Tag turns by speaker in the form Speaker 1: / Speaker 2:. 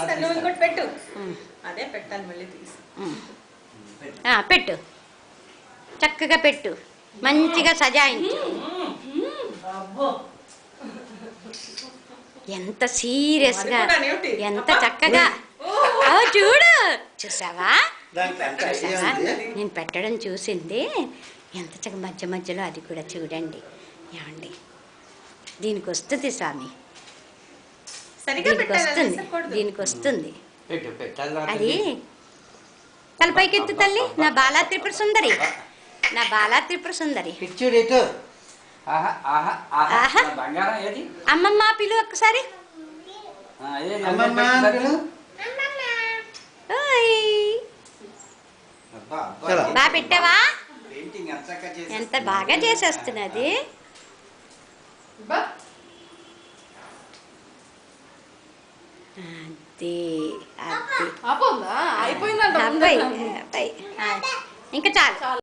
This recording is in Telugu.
Speaker 1: తీస్తాను, నువ్వు ఇంకోటి పెట్టు. అదే పెట్టాలి, మళ్ళీ తీసి
Speaker 2: పెట్టు, చక్కగా పెట్టు, మంచిగా సజాయించు. ఎంత సీరియస్గా, ఎంత చక్కగా. చూడు, చూసావా నేను పెట్టడం చూసింది ఎంత చక్కగా మధ్య మధ్యలో అది కూడా చూడండి. ఏమండి, దీనికి వస్తుంది స్వామి, దీనికి వస్తుంది అది. తలపైకి ఎత్తు తల్లి, నా బాలా త్రిపుర సుందరి, నా బాలా త్రిపుర సుందరి. అమ్మమ్మ పిలు ఒక్కసారి. బాగా పెట్టావా? ఎంత బాగా చేసేస్తున్నది. అది
Speaker 1: అయిపోయిందంట,
Speaker 2: ఇంకా చాలు.